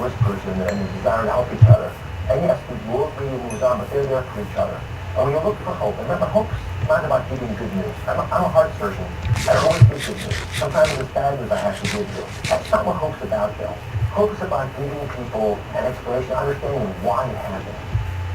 whispers and the desire to help each other. And yes, the world really moves on, but they're there for each other. And when you look for hope, and remember, hope's not about giving good news. I'm a heart surgeon. I don't always give good news. Sometimes it's bad news I have to give you. That's not what hope's about, Bill. Hope's about giving people an explanation, understanding why it happened.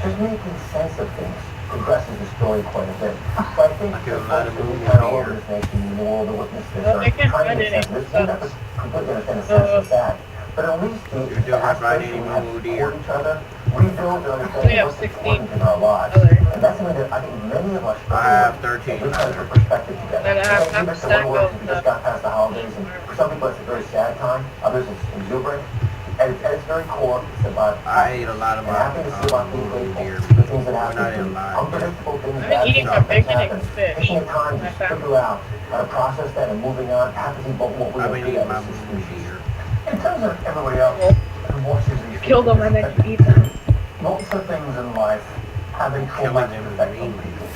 Just making sense of things progresses the story quite a bit. So I think the folks that we kind of all over this nation, in the world, that witness this, are trying to make sense of this. We have to completely understand the sense of that. But at least the aspiration we have to support each other, rebuild and understand what's important in our lives. And that's something that I think many of us struggle with. We try to put perspective together. And even some work, we just got past the holidays, and for some people it's a very sad time, others it's exuberant. At its very core, it's about I ate a lot of my happiness is about being grateful for things that happen, unpredictable things that happen, taking the time to figure out how to process that and moving on, happens in what we I've do been eating my as a moon species. deer. In terms of everybody else who watches these, Kill them and then eat them. lots of things in life have a Killing traumatic them effect is on mean. people.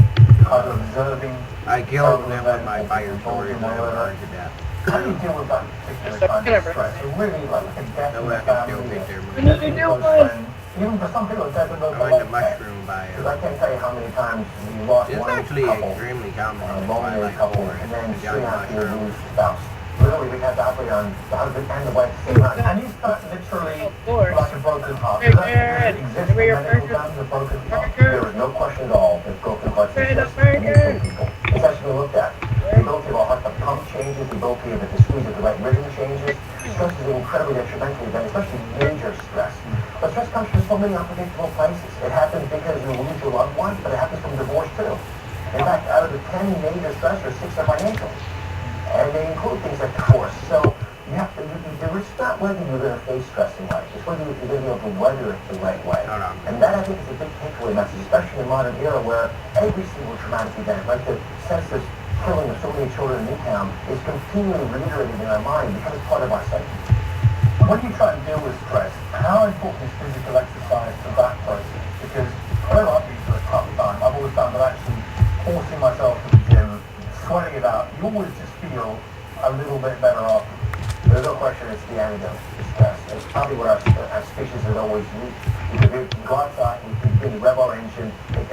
Either observing, I killed them with my fire sword and I was burned to death. how do you deal with that particular kind of stress? It really like a death No in way the I can still family, get there. We need to do one. even for some people, it's death in the I went to mushroom Because I bio. can't tell you how many times we lost It's one actually couple, extremely common in the lonely Twilight couple, Forest. and then The soon young after you mushroom. lose the spouse. Literally, we had to operate on the husband and the wife at the same time. And is that literally Of course. like a broken heart? Very Does that good. exist in Very medical good. terms, a broken heart? Very There is no question at all that broken hearts Very exist good. in many people. It's actually been looked at. The ability of our heart to pump changes, the ability of it to squeeze at the right rhythm changes. Stress is an incredibly detrimental event, especially major stress. But stress comes from so many unpredictable places. It happens because you lose your loved one, but it happens from divorce too. In fact, out of the 10 major stressors, 6 are financial. And they include things like divorce. So you have to, it's not whether you're going to face stress in life, it's whether you're going to be able to weather it the right way. Hold on. And that, I think, is a big takeaway message, especially in the modern era where every single traumatic event, like the senseless killing of so many children in Newtown, is continually reiterated in our mind because it's part of our psyche. When you try and deal with stress, how important is physical exercise for that process? Because whenever I've been through a tough time, I've always found that actually forcing myself to the gym, sweating it out, you always just feel a little bit better after. There's no question it's the antidote to stress. It's probably what our species has always used. Because we go outside, we can really rev our engine, it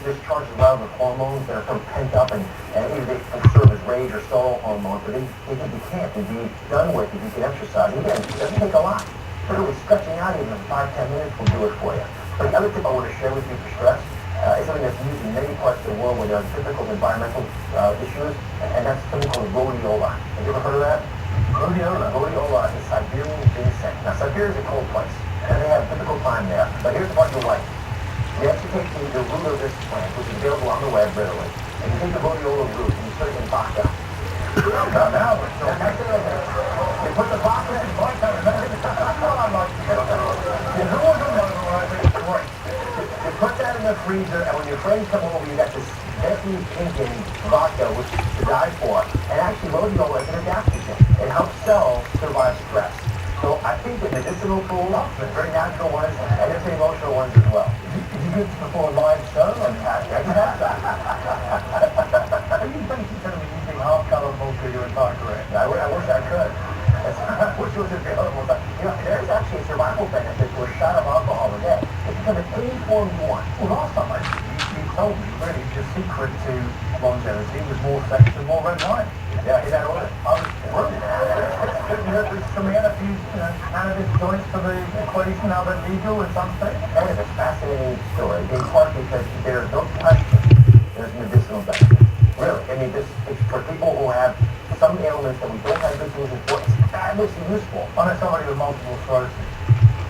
discharges a lot of the hormones that are sort of pent up, and either they can serve as rage or sorrow hormones, but they can't be done with if you can exercise. And again, it doesn't take a lot. Literally stretching out even 5-10 minutes will do it for you. But the other tip I want to share with you for stress is something that's used in many parts of the world where there are difficult environmental issues, and that's something called rhodiola. Have you ever heard of that? Rhodiola is Siberian ginseng. Now, Siberia is a cold place, and they have a difficult time there. But here's the part you'll like. You actually take the root of this plant, which is available on the web readily, and you take the rhodiola root and you put it in vodka. Now we're still you put the vodka in vodka, and you put that in the freezer, and when your friends come over, you got this deadly thinking vodka, which is to die for. And actually, rhodiola is an adaptogen. It helps cells survive stress. So I think the medicinal tools, the very natural ones, and the emotional ones as well. Did you do this before a live show? I can have that. Are you basically telling me using half-colour vodka your entire career? I wish I could. I wish it was available. But, there's actually a survival benefit to a shot of alcohol a day. It can come in any form you want. Well, last time you told me, really, the secret to longevity was more sex and more red wine. Yeah, in that order. I was brilliant. Can we add a few cannabis joints to the equation now they're legal in some states? That is a fascinating story, in part because there's no question there's medicinal benefit. Really. I mean, it's for people who have some ailments that we don't have good solutions for. It's fabulously useful. I know somebody with multiple sclerosis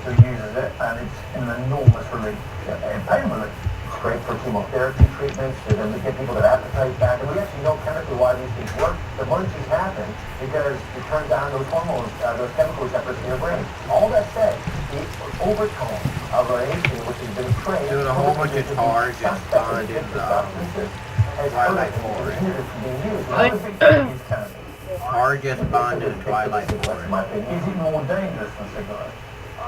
who uses it, and it's an enormous relief. And pain relief. It's great for chemotherapy treatments, to then get people their appetite back. And we actually know chemically why these things work. The munchies happen because it turns down those hormones, those chemical receptors in your brain. All that said, the overtone of our aging, which has been trained... Doing a whole bunch of tar just bonded Twilight Forest. Tar just bonded Twilight Forest. Is it more dangerous than cigarettes?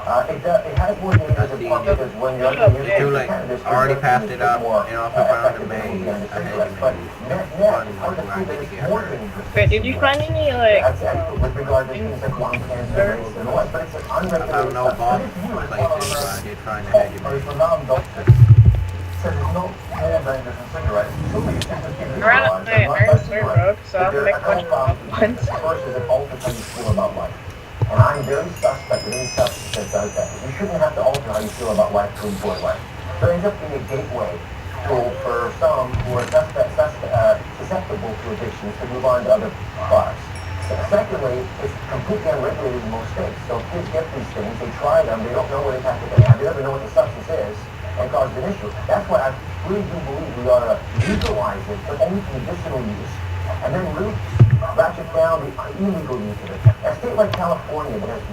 It has more dangers in part because when you're It's too late. I already passed it up, and also found a maze ahead of but me. net, Fun it's hard to where I see that need to it's get more hurt. dangerous. Wait, did you find any like With regard to things like lung cancer rates and all that, but it's an I unregulated found no boss substance. places, but I did find a hedge of maze. renowned doctors said it's not more dangerous than cigarettes. Surely it's just as I ran out of my iron sword broke, so I have to make a bunch of up ones. First is it alters how you feel about life. And I'm very suspect of any substance that does that. You shouldn't have to alter how you feel about life to enjoy life. So it ends up being a gateway tool for some who are susceptible to addictions to move on to other products. Secondly, it's completely unregulated in most states. So kids get these things, they try them, they don't know what impact they have, they don't know what the substance is, and cause an issue. That's why I really do believe we ought to legalize it, but only for medicinal use, and then really ratchet down the illegal use of it. A state like California that has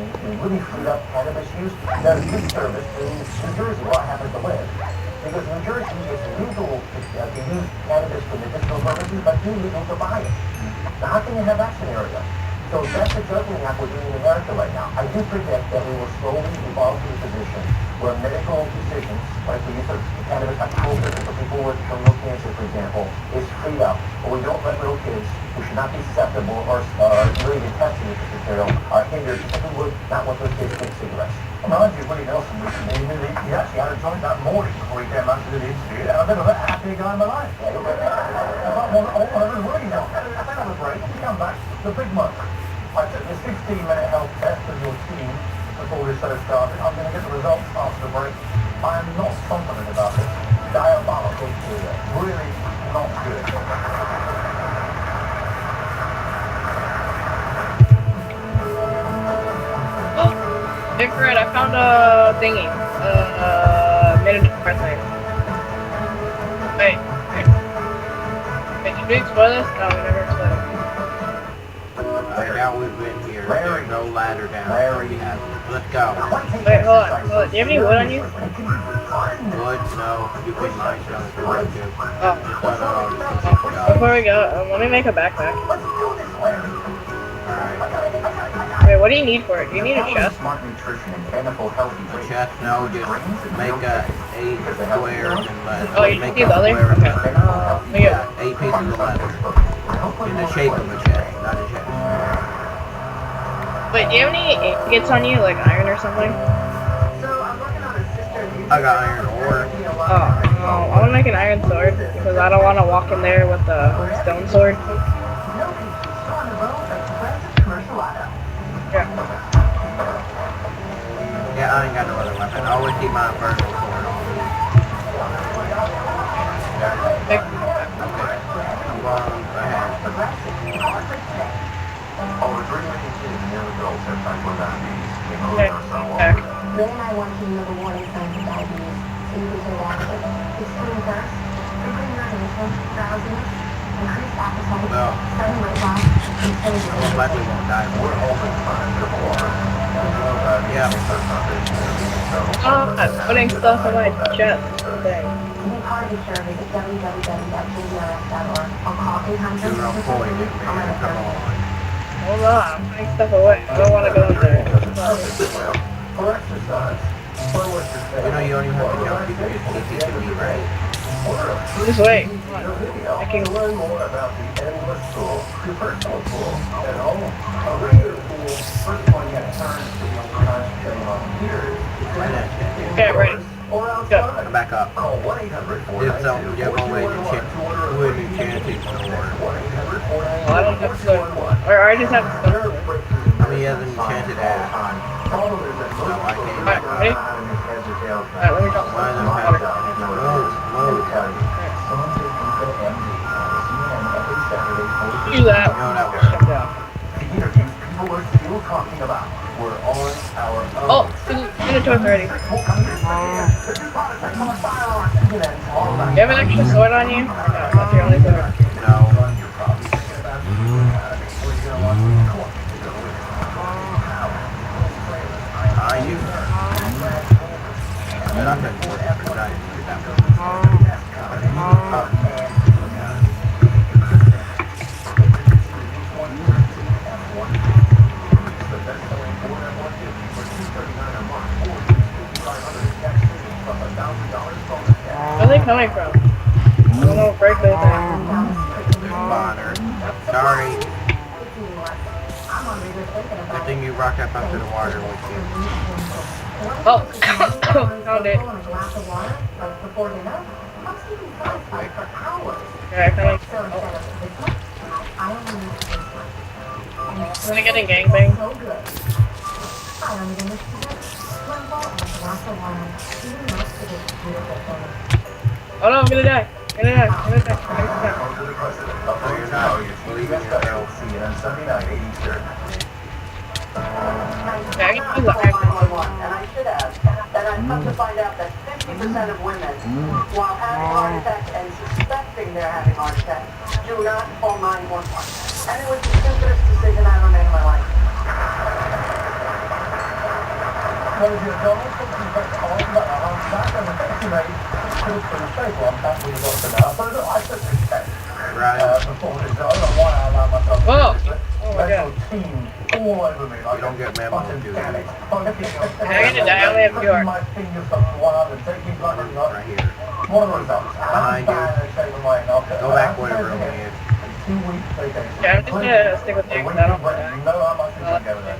really freed up cannabis use does good service to New Jersey, where I happen to live. Because New Jersey is legal to use cannabis for medicinal purposes, but illegal to buy it. Now, how can you have that scenario? So that's the juggling act we're doing in America right now. I do predict that we will slowly evolve to a position where medical decisions, like the use of cannabis appropriate for people with terminal cancer, for example, is freed up. But we don't let little kids who should not be susceptible or really be tested with this material are hindered because we would not want those kids to take cigarettes. I mind you, Willie Nelson recently, he actually had a joint that morning before he came out to do the interview, and I've never met a happier guy in my life. I want to Willie Nelson. I have a break, when we come back, the big month. I took this 15-minute health test with your team before this show started. I'm going to get the results after the break. I am not confident about this. Diabolical. Really not good. Hey Fred, I found a thingy. Minute thing. Wait. Wait, did we explore this? No, we never explored it. Now we've been here. There's no ladder down. Larry. Let's go. Wait, hold on. Do you have any wood on you? Wood? No. You can mine some if you want to. Oh. Just don't know. Before we go, let me make a backpack. Alright. Wait, what do you need for it? Do you need a chest? Smart nutrition and plentiful healthy A chest? No, just make 8 squares and leather. Oh, you make need the other? square of Okay. leather. Let me get 8 pieces of leather. In the shape of a chest, not a chest. Wait, do you have any ingots on you, like iron or something? I got iron ore. Oh, I want to make an iron sword because I don't want to walk in there with a stone sword. Yeah. Yeah, I ain't got no other weapon. I always keep my infernal sword on me. Make, Okay. I'm going ahead. okay. Ray and I want you to know the warning signs of diabetes, so you can take action. Extreme thirst, frequent urination, drowsiness, increased appetite, Well, sudden weight loss, and I most fainting. likely won't die. Yeah. Oh, putting stuff in my chest. Thing. To be part of the survey, visit www.jbrs.org or call 800 You're on point, man. Come on. Hold on, I'm putting stuff away. I don't want to go in there. For exercise, You know, you don't even have to jump. You can just keep it to me, right? Just wait. I can learn more about the endless pool, your personal pool, at home. A regular pool, first one you have to turn to be concentrating on here. Okay, ready. Or outside. Come back up. Call 1-800-492. If something, you're going to with enchanted sword. 1-800-492. Well, I don't have sword. Or I just have stuff. I mean, he has an enchanted axe. So I can't. Alright, ready? Alright, let me drop Why some the water. Do that. No, that works. Jump down. The interviews people are still talking about were on our own. Oh, do the toast already. Do you have an extra sword on you? No, that's your only sword. No. I do. But I couldn't work it for diet like that. they coming from? I don't know, break those things. Spawner. Sorry. Good thing you rocked up onto the water with you. Oh, found it. Quick. Yeah, I Is it getting gangbanged? Oh no, I'm gonna die. I'm gonna die. I'm gonna die. No, you're not. Believe in yourself. Sunday night, 8 Eastern. Yeah, I can do that. And I should add that I've come to find out that 50% of women, while having heart attacks and suspecting they're having heart attacks, do not call 911. And it was the stupidest decision I ever made in my life. Ladies and gentlemen, thank you very much about our heart attack and the thank you made. Pretty stable. I'm happy with Dr. now. But look, I took this test. Right. Before this, I don't know why I allowed myself to Whoa. do this. Oh my God. Team all over me. Like You don't get memos, do you? panic. I'm gonna die. I only have 2 hearts. My fingers from one up and taking blood and not. Right here. What are the results? Behind you. Go back where it really is. 2 weeks vacation. Yeah, I'm just gonna stick with Nick, 'cause I don't want to die. You know how much you can go with that.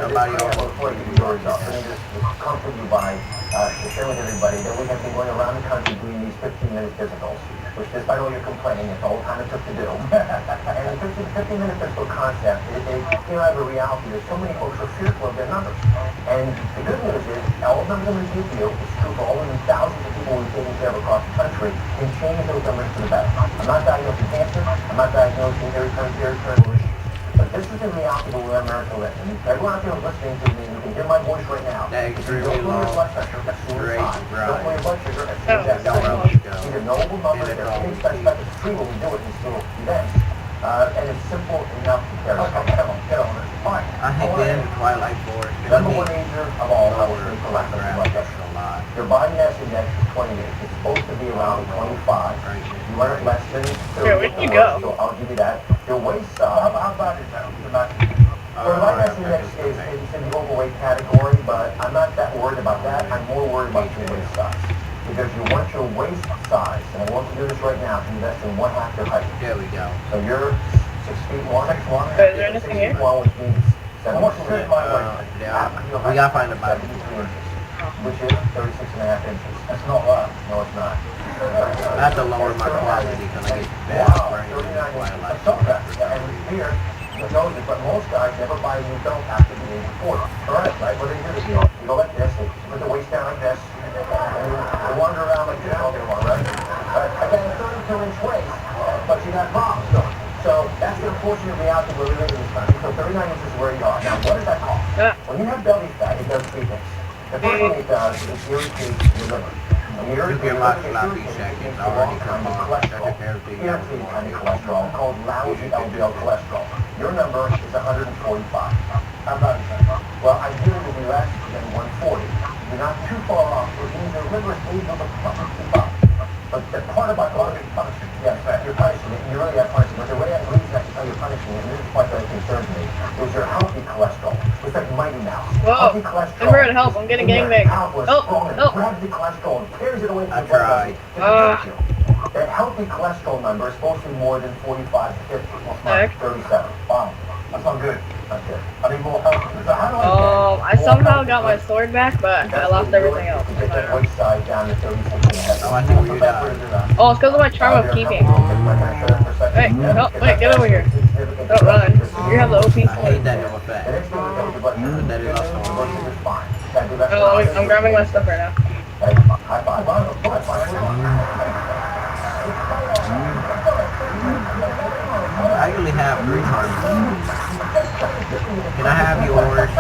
Somebody else. Before you give you your results, let me just comfort you by to share with everybody that we have been going around the country doing these 15-minute physicals, which despite all your complaining, it's all time it took to do. And the 15-minute physical concept, they came out of a reality that so many folks are fearful of their numbers. And the good news is, all the numbers I'm going to give you, it's true for all of the thousands of people we've taken care of across the country, can change those numbers for the better. I'm not diagnosing cancer, I'm not diagnosing irreparable issues. But this is the reality of where America lives. And everyone out there who's listening to me, you can hear my voice right now. That extremely Don't lower your low, blood pressure, that's straight suicide. Don't lower your blood sugar, that's Oh, suicide. nowhere else to go. These are knowable numbers, And it's they're all inexpensive, it's free when we do it in these little events. And it's simple enough to carry. Okay, come on, get on it. Fine. I hate the end of Twilight Forest. Number one ager of all, I was Lower for lack of blood graphics pressure. a lot. Your body mass index is 28. It's supposed to be around 25. Right. You want it less than 30. Here, where'd you go? So I'll give you that. Your waist size. How bad is that? Well, my mass index is in the overweight category, but I'm not that worried about that. I'm more worried about your waist size. Because you want your waist size, and I want you to do this right now, to be less than 1/2 your height. There we go. So you're 6 feet 1. 6'1". Is there anything here? 6'1", which means 7 What's the feet. my Yeah, we gotta find a Bible. 72 inches, which is 36.5 inches. That's not right. No, it's not. I have to lower my quality because I get bad Wow, brain 39 in inches. Twilight I saw that. Forest. And here, you know this, but most guys never buy a new belt after the age of 40. All right, right? What do you do? You go like this, you put the waist down like this, and you wander around like this all day long, right? I got a 32-inch waist, but you got problems, though. So that's the unfortunate reality we're living in this country. So 39 inches is where you are. Now, what does that cost? Ah. When you have belly fat, it does 3 things. The first thing it does is irritate your liver. And your Took your liver much gets sloppy irritated seconds into already one kind come of on. cholesterol. That's a everything that was Irritated kind of more cholesterol called lousy LDL cholesterol. Your number is 145. How bad is that? Well, ideally it would be less than 140. You're not too far off, which means your liver is able to keep up. But the part about the liver is punishing. Yes, you're punishing it, and you really are punishing it. But the way I reason I can tell you're punishing it, and this is what that concerns me, is your healthy cholesterol. It's like Mighty Mouse. Whoa. Healthy cholesterol. Remember to help, I'm getting in your gangbanged. countless Oh, strong and oh. grabs the cholesterol and carries it away from I your blood tried. vessels to protect you. That healthy cholesterol number is supposed to be more than 45 to 50. Well, it's not. Heck. 37. Wow. That's not good. That's good. I need more help. So how do I I somehow got my sword back, but I lost everything else. You get that waist size down to 36. Oh, I see where you died. Oh, it's because of my charm of keeping. Hey, no, wait, get over here. Don't run. You have the OP I hate sword. that no effect. But that is also Oh, I'm grabbing my stuff right now. High five. High I usually have 3 charms. Can I have yours?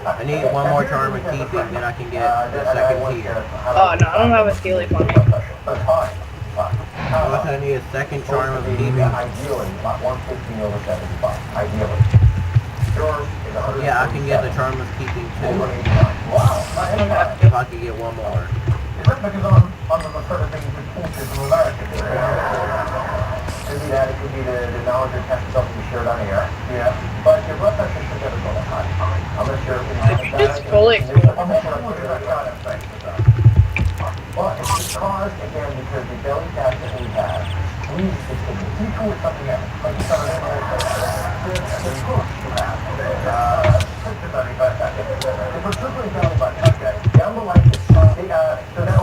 I need one more charm of keeping, then I can get the second tier. Oh, no, I don't have a steely on me. Plus I need a second charm of keeping. Ideally, about 115 over 75. Ideally. Yours is 100. Yeah, I can get the charm of keeping too. Wow. If I could get one more. Is that because I'm under the sort of things imported from America? Could be that, it could be the knowledge or test something you shared on air. Yeah. But your blood pressure should never go that high. Unless you're... It's fully I'm not sure what that kind of thing. caused, again, because the belly fat that we have squeezes the kidney. You do it something else, like you saw in the push you have. The protuberant belly button, okay. Down the line, so that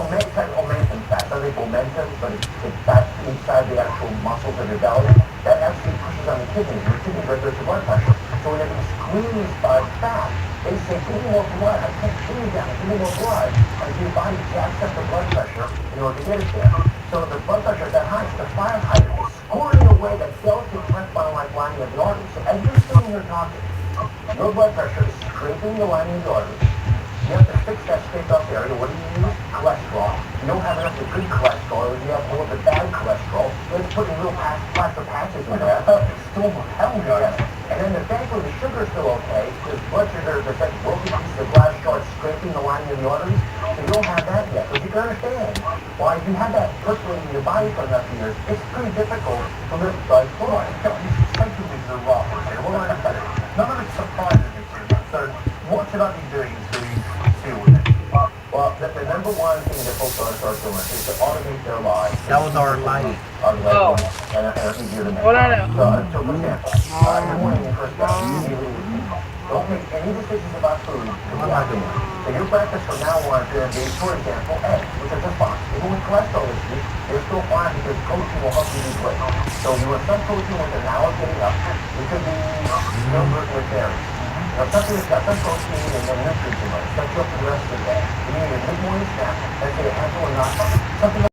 omentum fat, so they omentum, but it's fat inside the actual muscles of your belly. That actually pushes on the kidneys. Your kidneys regulate your blood pressure. So when they're being squeezed by fat, they say, give me more blood. I can't squeeze down. Give me more blood. And your body jacks up the blood pressure in order to get it there. So the blood pressure is that high. So the fire hydrant is squirting away that delicate breath-bound-like lining of the artery. So as you're sitting here talking, your blood pressure is scraping the lining of the artery. You have to fix that scraped up area. What do you use? Cholesterol. You don't have enough of the good cholesterol, or you have more of the bad cholesterol. It's putting little plaster patches in there. It's still hell, guys. And then thankfully the sugar is still okay, because blood sugar is like broken pieces of glass shards scraping the lining of the arteries. So you don't have that yet. But you can understand why if you have that percolating in your body for enough years, it's pretty difficult to live like fluoride. Taking things are rough. None of it surprises me too much. So what should I be doing to deal with it? Well, the number one thing that folks ought to start doing is to automate their lives. That was our light. Oh. And easier to make. What I know. So for example, in the morning, your first breakfast, don't make any decisions about food that you're not doing. So your breakfast from now on is going to be, for example, eggs, which are just fine. Even with cholesterol issues, they're still fine because protein will help you lose weight. So you want some protein with an hour getting up. It could be yogurt with berries. You know, something that's got some protein and then nutrients in it. Sets you up for the rest of the day. You need a mid-morning snack, let's say a handful of nuts, something